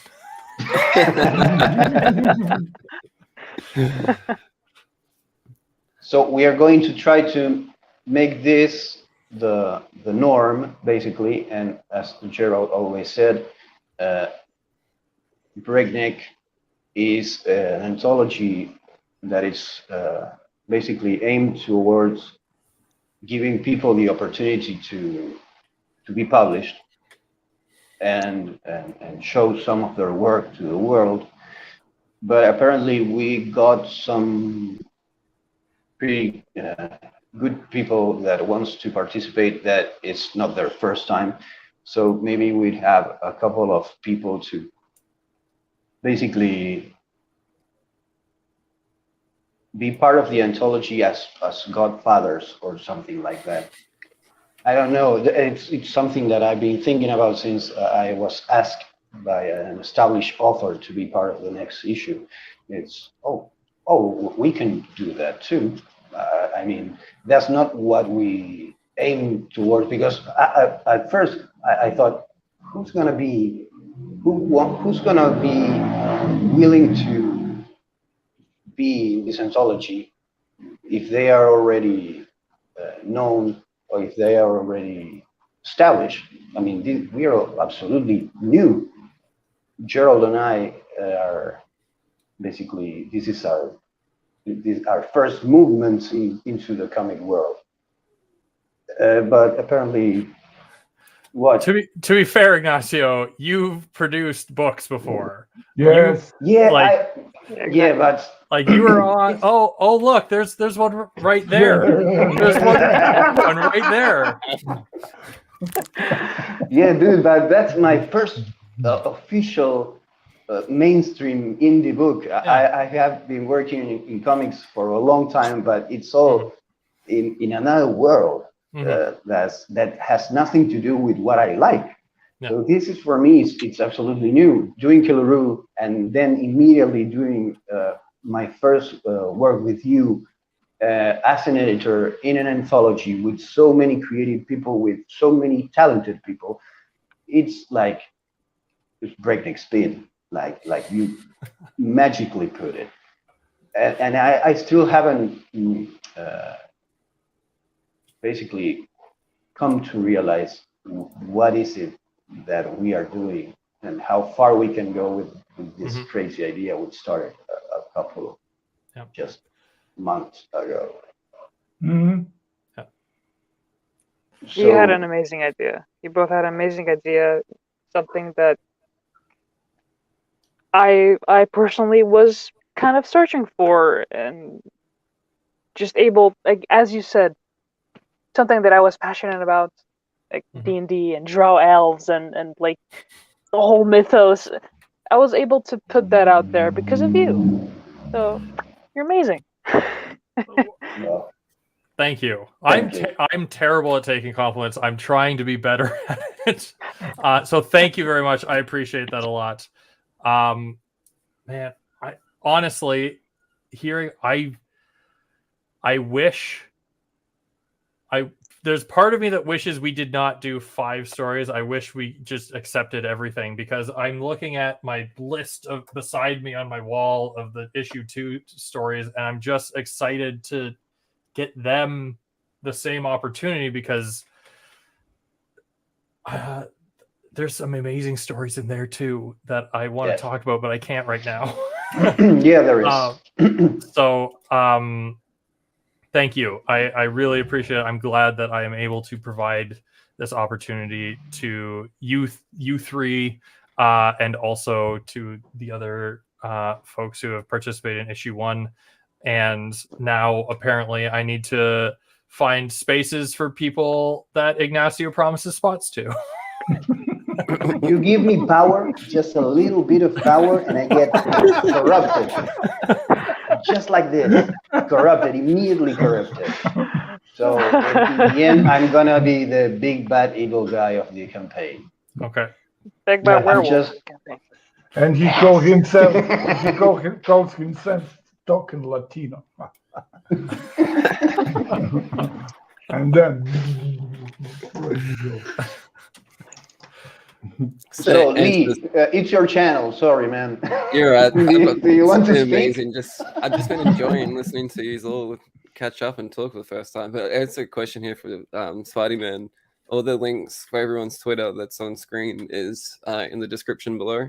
So we are going to try to make this the norm, basically. And as Gerald always said, Breakneck is an anthology that is basically aimed towards giving people the opportunity to be published and show some of their work to the world. But apparently we got some pretty good people that wants to participate that it's not their first time. So maybe we'd have a couple of people to basically be part of the anthology as godfathers or something like that. I don't know. It's something that I've been thinking about since I was asked by an established author to be part of the next issue. It's, oh, we can do that too. I mean, that's not what we aim towards, because at first I thought, who's gonna be willing to be in this anthology if they are already known or if they are already established? I mean, we are absolutely new. Gerald and I are basically, this is our first movements into the comic world. But apparently, what? To be fair, Ignacio, you've produced books before. Yes. But like you were on. Oh, look, there's one right there. There's one right there. Yeah, dude, but that's my first official mainstream indie book. Yeah. I have been working in comics for a long time, but it's all in another world. That has nothing to do with what I like. Yeah. So this is, for me, it's absolutely new. Doing Killaroo and then immediately doing my first work with you as an editor in an anthology with so many creative people, with so many talented people. It's like breakneck speed, like you magically put it. And I still haven't basically come to realize what is it that we are doing and how far we can go with this crazy idea we started a couple of just months ago. So, you had an amazing idea. You both had an amazing idea, something that I personally was kind of searching for, and just able, like as you said, something that I was passionate about, like D&D and draw elves and like the whole mythos. I was able to put that out there because of you. So you're amazing. Thank you. I'm terrible at taking compliments. I'm trying to be better at it. So thank you very much. I appreciate that a lot. Man, I honestly hearing I wish there's part of me that wishes we did not do 5 stories. I wish we just accepted everything, because I'm looking at my list of beside me on my wall of the issue 2 stories, and I'm just excited to get them the same opportunity, because there's some amazing stories in there too that I want to talk about, but I can't right now. Yeah, there is. Thank you. I really appreciate it. I'm glad that I am able to provide this opportunity to you three, and also to the other folks who have participated in issue 1. And now apparently I need to find spaces for people that Ignacio promises spots to. You give me power, just a little bit of power, and I get corrupted. Just like this, corrupted, immediately corrupted. So in the end, I'm gonna be the big bad evil guy of the campaign. Okay. Big bad werewolf. And he calls himself. calls himself talking Latino. And then. So Lee, it's your channel. Sorry, man. You're right. Do you want to speak? Amazing. I've just been enjoying listening to you all catch up and talk for the first time. But it's a question here for Spidey-Man. All the links for everyone's Twitter that's on screen is in the description below,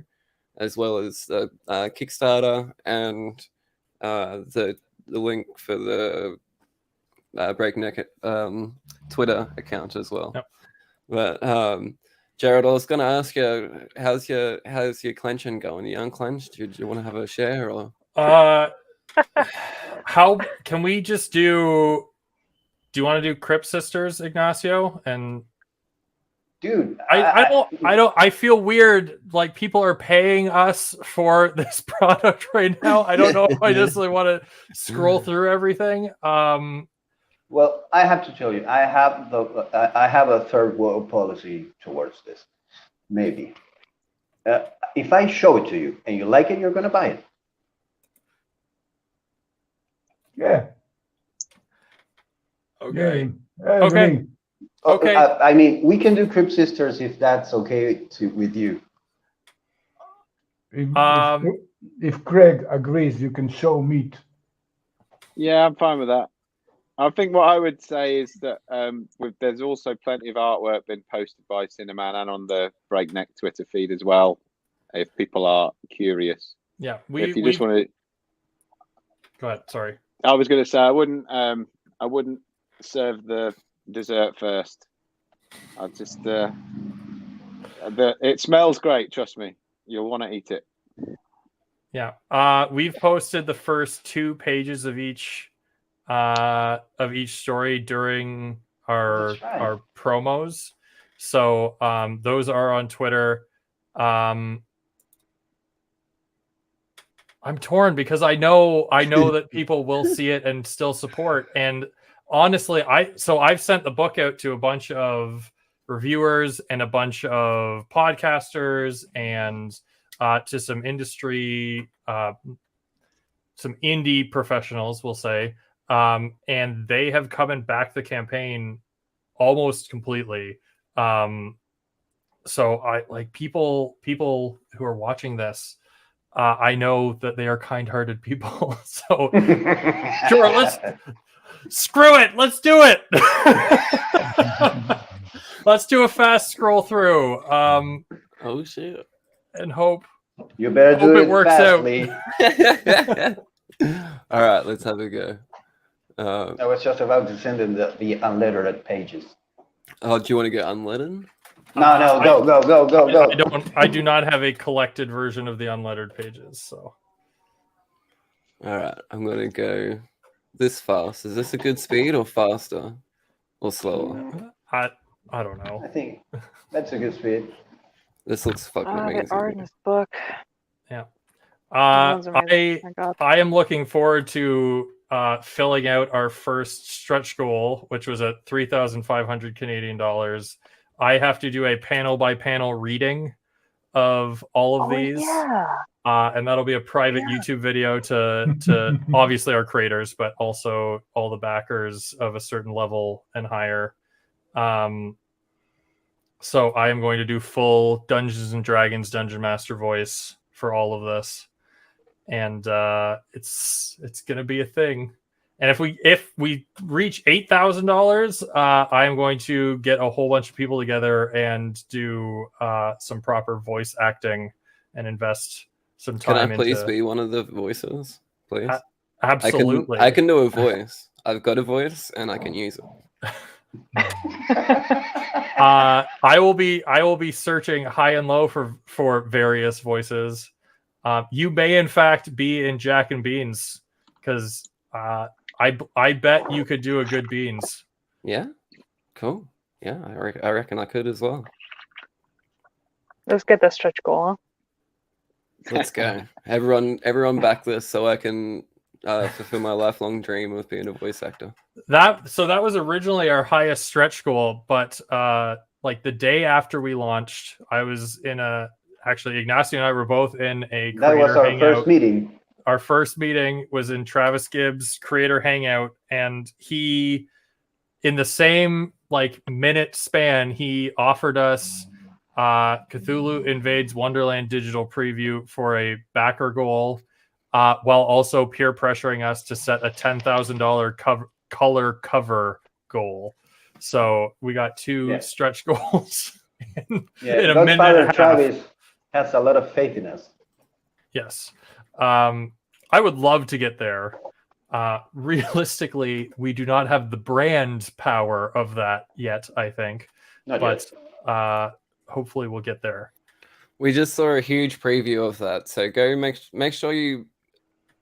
as well as the Kickstarter and the link for the Breakneck Twitter account as well. Yep. But Gerald, I was going to ask you, how's your clenching going? Are you unclenched? Do you want to have a share or? How can we just do? Do you want to do Crypt Sisters, Ignacio? And dude, I feel weird. Like people are paying us for this product right now. I don't know if I just want to scroll through everything. Well, I have to tell you, I have a third world policy towards this. Maybe if I show it to you and you like it, you're gonna buy it. Yeah. Okay. Yeah. Okay. Okay. I mean, we can do Crypt Sisters if that's okay with you. If Craig agrees, you can show meat. Yeah, I'm fine with that. I think what I would say is that there's also plenty of artwork been posted by Sinnerman and on the Breakneck Twitter feed as well, if people are curious. Yeah, if you just want to. Go ahead. Sorry. I was going to say I wouldn't serve the dessert first. I just it smells great. Trust me, you'll want to eat it. Yeah. We've posted the first 2 pages of each story during our promos, so those are on Twitter. I'm torn because I know that people will see it and still support. And honestly, I've sent the book out to a bunch of reviewers and a bunch of podcasters and to some industry, some indie professionals, we'll say, and they have come and backed the campaign almost completely. So I like people who are watching this. I know that they are kind-hearted people. So sure, screw it. Let's do it. Let's do a fast scroll through. Oh shit! And hope you better do it works fastly. All right, let's have a go. I was just about to send in the unlettered pages. Oh, do you want to get unlettered? No, go. I do not have a collected version of the unlettered pages. So, all right, I'm gonna go this fast. Is this a good speed or faster or slower? I don't know. I think that's a good speed. This looks fucking amazing. Art in this book. Yeah. I am looking forward to filling out our first stretch goal, which was at 3,500 Canadian dollars. I have to do a panel by panel reading of all of these. Yeah. And that'll be a private YouTube video to obviously our creators, but also all the backers of a certain level and higher. So I am going to do full Dungeons and Dragons Dungeon Master voice for all of this. And it's gonna be a thing. And if we reach $8,000, I am going to get a whole bunch of people together and do some proper voice acting and invest some time. Can I please be one of the voices, please? Absolutely. I can do a voice. I've got a voice and I can use it. I will be searching high and low for various voices. You may in fact be in Jack and Beans because I bet you could do a good Beans. Yeah, cool. Yeah, I reckon I could as well. Let's get that stretch goal, huh? Let's go. Everyone back this so I can fulfill my lifelong dream of being a voice actor. That was originally our highest stretch goal, but like the day after we launched, I was actually Ignacio and I were both in a creator that was our hangout. First meeting. Our first meeting was in Travis Gibbs' creator hangout, and he, in the same like minute span, he offered us Cthulhu Invades Wonderland digital preview for a backer goal, while also peer pressuring us to set a $10,000 color cover goal. So we got two stretch goals in a minute and a half. Travis has a lot of faith in us. Yes. I would love to get there. Realistically, we do not have the brand power of that yet, I think. But hopefully we'll get there. We just saw a huge preview of that, so go make sure you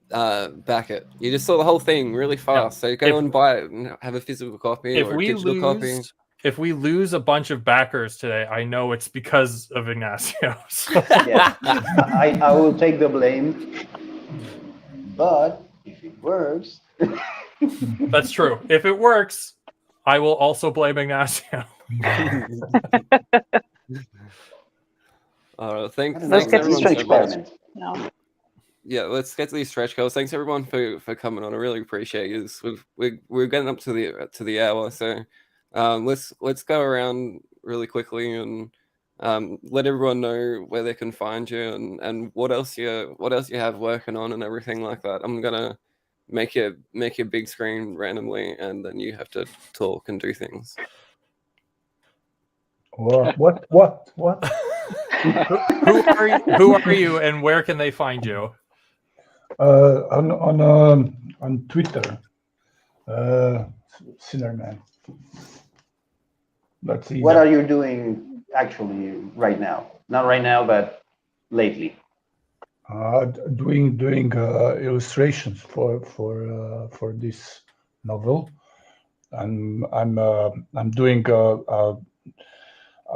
back it. You just saw the whole thing really fast, so go and buy it and have a physical copy or a digital copy. If we lose a bunch of backers today, I know it's because of Ignacio. So. I will take the blame, but if it works... That's true. If it works, I will also blame Ignacio. Thanks get to stretch everyone so much. Yeah, let's get to these stretch goals. Thanks everyone for coming on. I really appreciate this. We're getting up to the hour, so let's go around really quickly and let everyone know where they can find you and what else you have working on and everything like that. I'm gonna make your big screen randomly, and then you have to talk and do things. What? Who are you, and where can they find you? On Twitter, Sinnerman. That's easy. What are you doing actually right now? Not right now, but lately. Doing illustrations for this novel. I'm doing a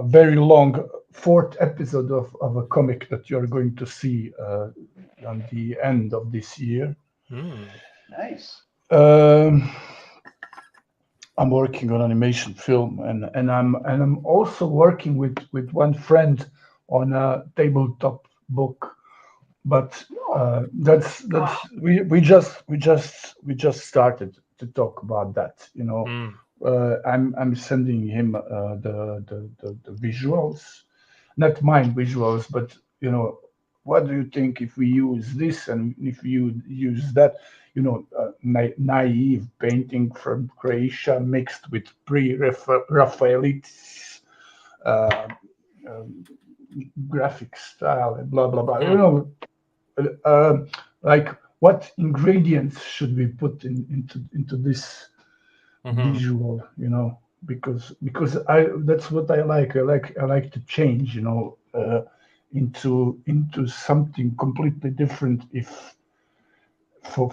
very long 4th episode of a comic that you're going to see on the end of this year. Nice. I'm working on animation film, and I'm also working with one friend on a tabletop book. But that's we just started to talk about that. You know, I'm sending him the visuals, not mine visuals, but you know, what do you think if we use this and if you use that? You know, naive painting from Croatia mixed with pre-Raphaelite graphic style and blah blah blah. You know, like what ingredients should we put into this visual? You know, because that's what I like. I like to change. You know, into something completely different if.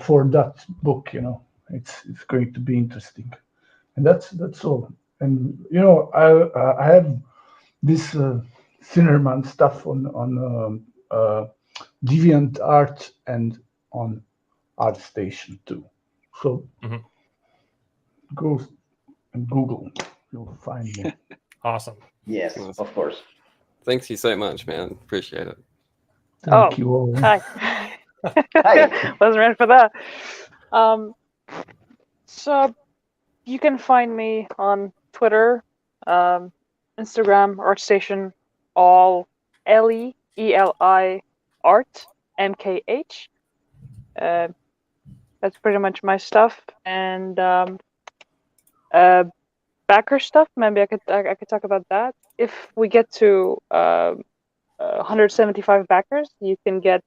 For that book, you know, it's going to be interesting, and that's all. And you know, I have this Sinnerman stuff on DeviantArt and on ArtStation too. So go and Google, you'll find me. Awesome. Yes, of course. Thanks you so much, man. Appreciate it. Thank you all. Hi. Hi. Wasn't ready for that. So you can find me on Twitter, Instagram, ArtStation, all L-E-E-L-I Art MKH. That's pretty much my stuff, and backer stuff. Maybe I could talk about that. If we get to 175 backers, you can get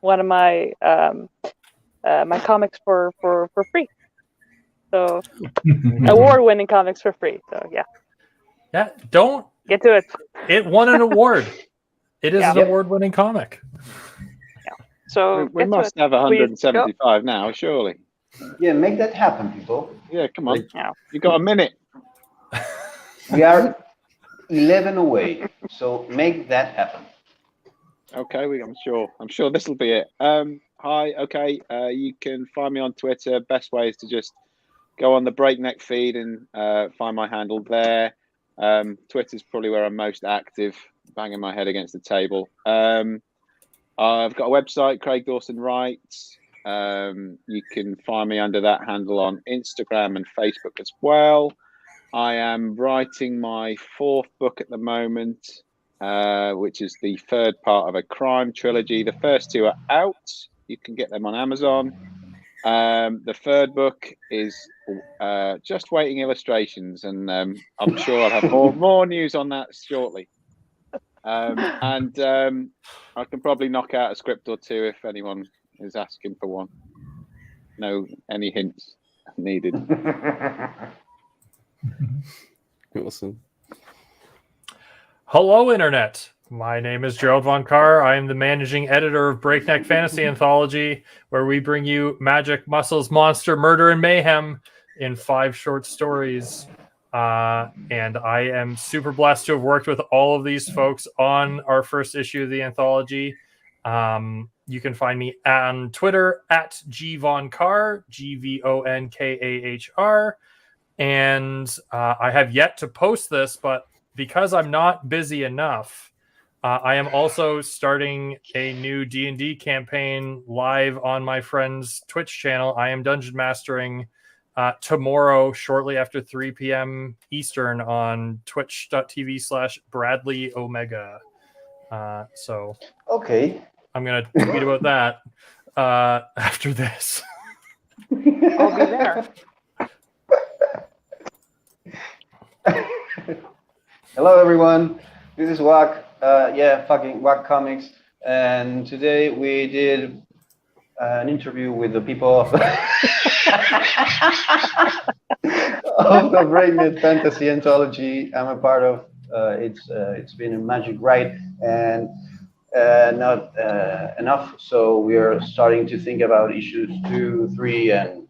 one of my my comics for free. So award-winning comics for free. So yeah, don't get to it. It won an award. It is an award-winning comic. Yeah. So we must have 175 now, surely. Yeah, make that happen, people. Yeah, come on. Yeah. You got a minute. We are 11 away, so make that happen. Okay, I'm sure this will be it. Hi, okay. You can find me on Twitter. Best way is to just go on the Breakneck feed and find my handle there. Twitter's probably where I'm most active, banging my head against the table. I've got a website, Craig Dawson Writes. You can find me under that handle on Instagram and Facebook as well. I am writing my 4th book at the moment. which is the third part of a crime trilogy. The first two are out. You can get them on Amazon. The third book is just waiting illustrations, and I'm sure I'll have more news on that shortly. And I can probably knock out a script or two if anyone is asking for one. No, any hints needed. Awesome. Hello, Internet. My name is Gerald Von Kahr. I am the managing editor of Breakneck Fantasy Anthology, where we bring you magic, muscles, monster, murder, and mayhem in 5 short stories. And I am super blessed to have worked with all of these folks on our first issue of the anthology. You can find me on Twitter at gvonkahr, GVONKAHR. And I have yet to post this, but because I'm not busy enough, I am also starting a new D&D campaign live on my friend's Twitch channel. I am dungeon mastering tomorrow, shortly after 3 p.m. Eastern on twitch.tv/Bradley Omega. So Okay. I'm going to tweet about that after this. I'll be there. Hello, everyone. This is Wack. Fucking Wack Comics. And today we did an interview with the people of, of the BREAKNECK Fantasy Anthology. I'm a part of. It's been a magic ride, and not enough. So we are starting to think about issues 2, 3, and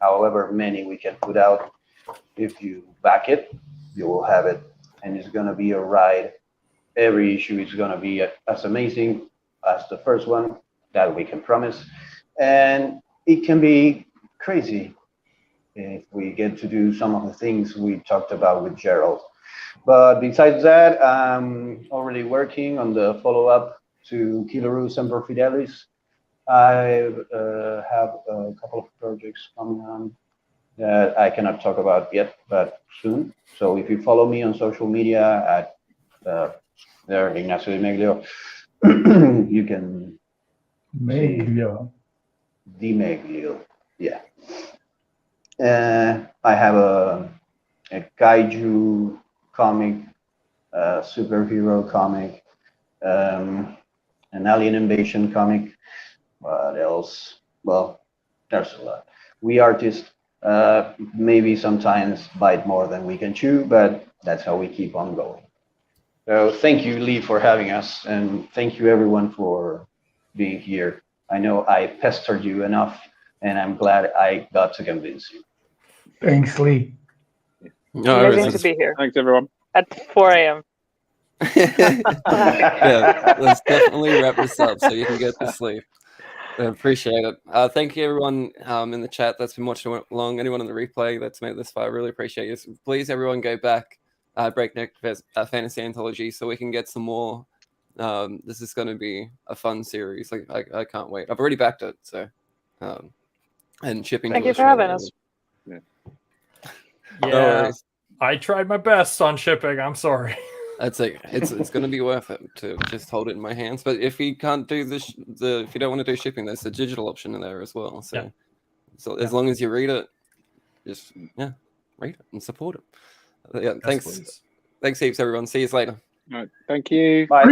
however many we can put out. If you back it, you will have it, and it's gonna be a ride. Every issue is gonna be as amazing as the first one, that we can promise, and it can be crazy if we get to do some of the things we talked about with Gerald. But besides that, I'm already working on the follow-up to Kilaru Semper Fidelis. I have a couple of projects coming on that I cannot talk about yet, but soon. So if you follow me on social media at there, Ignacio Di Meglio, you can Meglio. Di Meglio, yeah. I have a kaiju comic, a superhero comic, an alien invasion comic. What else? Well, there's a lot. We artists maybe sometimes bite more than we can chew, but that's how we keep on going. So thank you, Lee, for having us, and thank you everyone for being here. I know I pestered you enough, and I'm glad I got to convince you. Thanks, Lee. No, Amazing to be here Thanks, everyone. at 4 a.m. Yeah, let's definitely wrap this up so you can get to sleep. I appreciate it. Thank you, everyone in the chat that's been watching along. Anyone on the replay that's made it this far, I really appreciate you. So please, everyone, go back, Breakneck Fantasy Anthology, so we can get some more. This is going to be a fun series. Like I can't wait. I've already backed it, so and shipping. Thank you for having us. Yeah, I tried my best on shipping. I'm sorry. That's like it's going to be worth it to just hold it in my hands. But if you can't do this, if you don't want to do shipping, there's a digital option in there as well. So, as long as you read it, just read it and support it. Thanks heaps, everyone. See you later. All right, thank you. Bye.